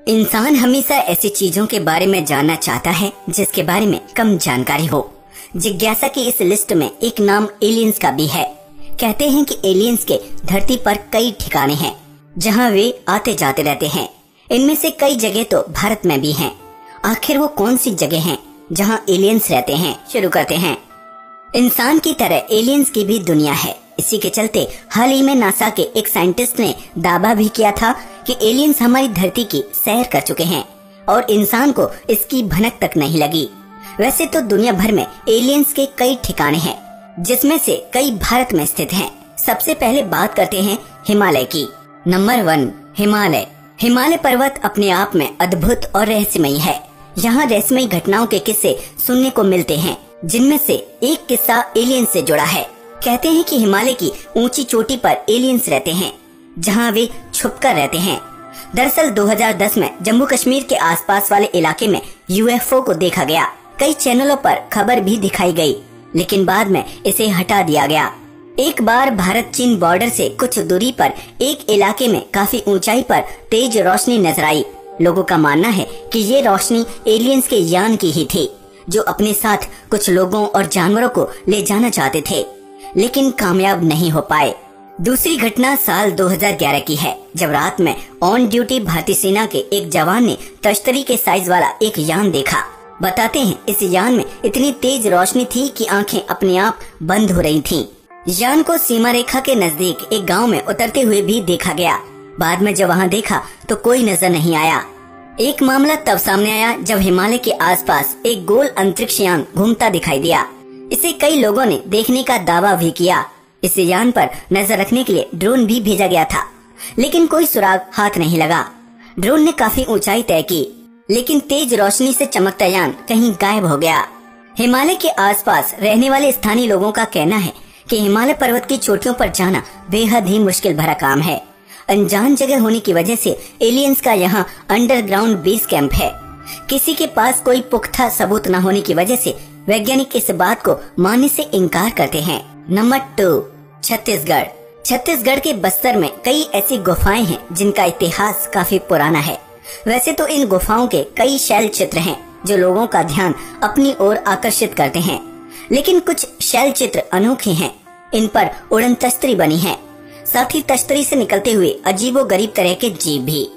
इंसान हमेशा ऐसी चीजों के बारे में जानना चाहता है जिसके बारे में कम जानकारी हो। जिज्ञासा की इस लिस्ट में एक नाम एलियंस का भी है। कहते हैं कि एलियंस के धरती पर कई ठिकाने हैं जहां वे आते जाते रहते हैं। इनमें से कई जगह तो भारत में भी हैं। आखिर वो कौन सी जगह हैं जहां एलियंस रहते हैं? शुरू करते हैं। इंसान की तरह एलियंस की भी दुनिया है। इसी के चलते हाल ही में नासा के एक साइंटिस्ट ने दावा भी किया था कि एलियंस हमारी धरती की सैर कर चुके हैं और इंसान को इसकी भनक तक नहीं लगी। वैसे तो दुनिया भर में एलियंस के कई ठिकाने हैं, जिसमें से कई भारत में स्थित हैं। सबसे पहले बात करते हैं हिमालय की। नंबर 1, हिमालय। हिमालय पर्वत अपने आप में अद्भुत और रहस्यमयी है। यहाँ रहस्यमयी घटनाओं के किस्से सुनने को मिलते हैं, जिनमें से एक किस्सा एलियंस से जुड़ा है। कहते हैं कि हिमालय की ऊंची चोटी पर एलियंस रहते हैं, जहां वे छुपकर रहते हैं। दरअसल 2010 में जम्मू कश्मीर के आसपास वाले इलाके में यूएफओ को देखा गया। कई चैनलों पर खबर भी दिखाई गई, लेकिन बाद में इसे हटा दिया गया। एक बार भारत चीन बॉर्डर से कुछ दूरी पर एक इलाके में काफी ऊंचाई पर तेज रोशनी नजर आई। लोगों का मानना है कि ये रोशनी एलियंस के यान की ही थी, जो अपने साथ कुछ लोगों और जानवरों को ले जाना चाहते थे, लेकिन कामयाब नहीं हो पाए। दूसरी घटना साल 2011 की है, जब रात में ऑन ड्यूटी भारतीय सेना के एक जवान ने तश्तरी के साइज वाला एक यान देखा। बताते हैं इस यान में इतनी तेज रोशनी थी कि आंखें अपने आप बंद हो रही थीं। यान को सीमा रेखा के नजदीक एक गांव में उतरते हुए भी देखा गया। बाद में जब वहां देखा तो कोई नजर नहीं आया। एक मामला तब सामने आया जब हिमालय के आसपास एक गोल अंतरिक्ष यान घूमता दिखाई दिया। इसे कई लोगों ने देखने का दावा भी किया। इस यान पर नजर रखने के लिए ड्रोन भी भेजा गया था, लेकिन कोई सुराग हाथ नहीं लगा। ड्रोन ने काफी ऊंचाई तय की, लेकिन तेज रोशनी से चमकता यान कहीं गायब हो गया। हिमालय के आसपास रहने वाले स्थानीय लोगों का कहना है कि हिमालय पर्वत की चोटियों पर जाना बेहद ही मुश्किल भरा काम है। अनजान जगह होने की वजह से एलियंस का यहाँ अंडरग्राउंड बेस कैंप है। किसी के पास कोई पुख्ता सबूत न होने की वजह से वैज्ञानिक इस बात को मानने से इनकार करते हैं। नंबर 2, छत्तीसगढ़। छत्तीसगढ़ के बस्तर में कई ऐसी गुफाएं हैं जिनका इतिहास काफी पुराना है। वैसे तो इन गुफाओं के कई शैल चित्र हैं जो लोगों का ध्यान अपनी ओर आकर्षित करते हैं, लेकिन कुछ शैल चित्र अनोखे हैं। इन पर उड़न तश्तरी बनी है, साथ ही तश्तरी से निकलते हुए अजीबो गरीब तरह के जीव भी।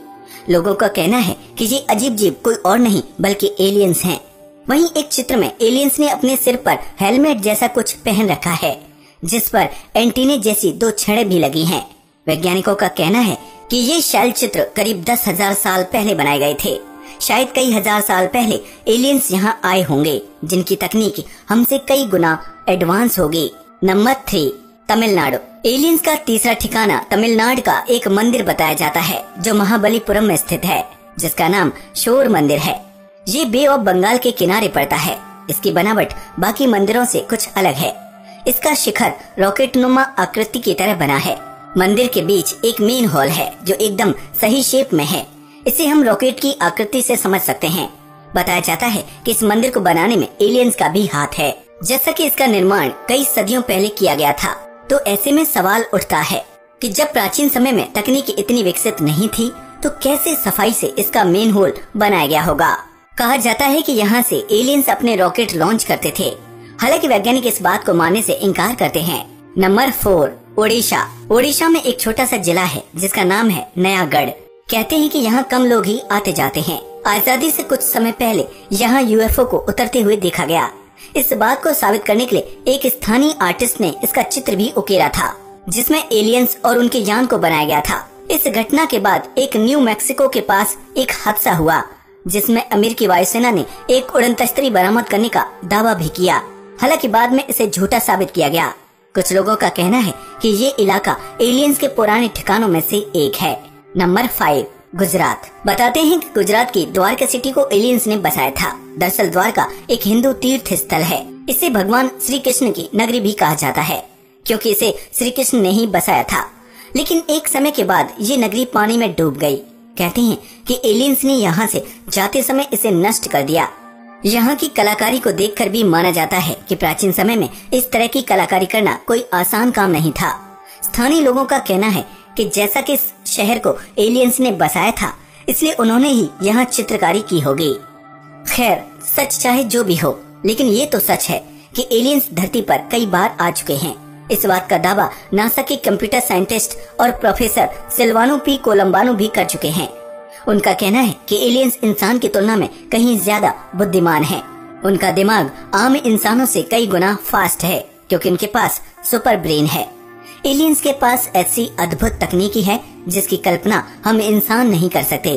लोगों का कहना है कि ये अजीब जीव कोई और नहीं बल्कि एलियंस हैं। वहीं एक चित्र में एलियंस ने अपने सिर पर हेलमेट जैसा कुछ पहन रखा है, जिस पर एंटीने जैसी 2 छड़ें भी लगी हैं। वैज्ञानिकों का कहना है कि ये शैल चित्र करीब 10,000 साल पहले बनाए गए थे। शायद कई हजार साल पहले एलियंस यहाँ आए होंगे, जिनकी तकनीक हमसे कई गुना एडवांस होगी। नंबर 3, तमिलनाडु। एलियंस का तीसरा ठिकाना तमिलनाडु का एक मंदिर बताया जाता है जो महाबलीपुरम में स्थित है, जिसका नाम शोर मंदिर है। ये बे ऑफ बंगाल के किनारे पड़ता है। इसकी बनावट बाकी मंदिरों से कुछ अलग है। इसका शिखर रॉकेटनुमा आकृति की तरह बना है। मंदिर के बीच एक मेन हॉल है जो एकदम सही शेप में है। इसे हम रॉकेट की आकृति से समझ सकते हैं। बताया जाता है कि इस मंदिर को बनाने में एलियंस का भी हाथ है। जैसा कि इसका निर्माण कई सदियों पहले किया गया था, तो ऐसे में सवाल उठता है कि जब प्राचीन समय में तकनीक इतनी विकसित नहीं थी, तो कैसे सफाई से इसका मेन होल बनाया गया होगा। कहा जाता है कि यहाँ से एलियंस अपने रॉकेट लॉन्च करते थे। हालांकि वैज्ञानिक इस बात को मानने से इनकार करते हैं। नंबर 4, ओडिशा। ओडिशा में एक छोटा सा जिला है जिसका नाम है नयागढ़। कहते हैं कि यहाँ कम लोग ही आते जाते हैं। आजादी से कुछ समय पहले यहाँ यूएफओ को उतरते हुए देखा गया। इस बात को साबित करने के लिए एक स्थानीय आर्टिस्ट ने इसका चित्र भी उकेरा था, जिसमें एलियंस और उनके यान को बनाया गया था। इस घटना के बाद एक न्यू मैक्सिको के पास एक हादसा हुआ, जिसमें अमेरिकी वायुसेना ने एक उड़न तश्तरी बरामद करने का दावा भी किया। हालांकि बाद में इसे झूठा साबित किया गया। कुछ लोगों का कहना है कि ये इलाका एलियंस के पुराने ठिकानों में से एक है। नंबर 5, गुजरात। बताते हैं कि गुजरात की द्वारका सिटी को एलियंस ने बसाया था। दरअसल द्वारका एक हिंदू तीर्थ स्थल है। इसे भगवान श्री कृष्ण की नगरी भी कहा जाता है, क्योंकि इसे श्री कृष्ण ने ही बसाया था। लेकिन एक समय के बाद ये नगरी पानी में डूब गई। कहते हैं कि एलियंस ने यहाँ से जाते समय इसे नष्ट कर दिया। यहाँ की कलाकारी को देखकर भी माना जाता है कि प्राचीन समय में इस तरह की कलाकारी करना कोई आसान काम नहीं था। स्थानीय लोगों का कहना है कि जैसा कि इस शहर को एलियंस ने बसाया था, इसलिए उन्होंने ही यहाँ चित्रकारी की होगी। खैर, सच चाहे जो भी हो, लेकिन ये तो सच है कि एलियंस धरती पर कई बार आ चुके हैं। इस बात का दावा नासा के कंप्यूटर साइंटिस्ट और प्रोफेसर सिल्वानो पी कोलम्बानो भी कर चुके हैं। उनका कहना है कि एलियंस इंसान की तुलना में कहीं ज्यादा बुद्धिमान है। उनका दिमाग आम इंसानों से कई गुना फास्ट है, क्योंकि उनके पास सुपर ब्रेन है। एलियंस के पास ऐसी अद्भुत तकनीकी है जिसकी कल्पना हम इंसान नहीं कर सकते।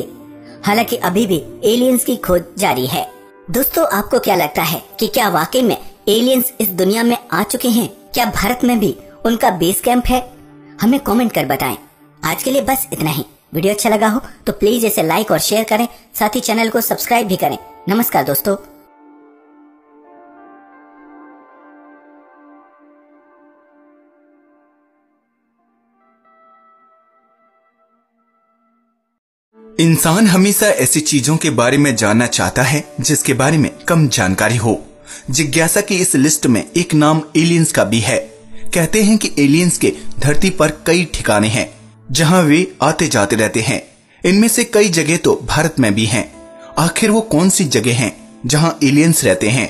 हालांकि अभी भी एलियंस की खोज जारी है। दोस्तों, आपको क्या लगता है कि क्या वाकई में एलियंस इस दुनिया में आ चुके हैं? क्या भारत में भी उनका बेस कैंप है? हमें कमेंट कर बताएं। आज के लिए बस इतना ही। वीडियो अच्छा लगा हो तो प्लीज इसे लाइक और शेयर करें, साथ ही चैनल को सब्सक्राइब भी करें। नमस्कार दोस्तों। इंसान हमेशा ऐसी चीजों के बारे में जानना चाहता है जिसके बारे में कम जानकारी हो। जिज्ञासा की इस लिस्ट में एक नाम एलियंस का भी है। कहते हैं कि एलियंस के धरती पर कई ठिकाने हैं जहां वे आते जाते रहते हैं। इनमें से कई जगह तो भारत में भी हैं। आखिर वो कौन सी जगह हैं जहां एलियंस रहते हैं?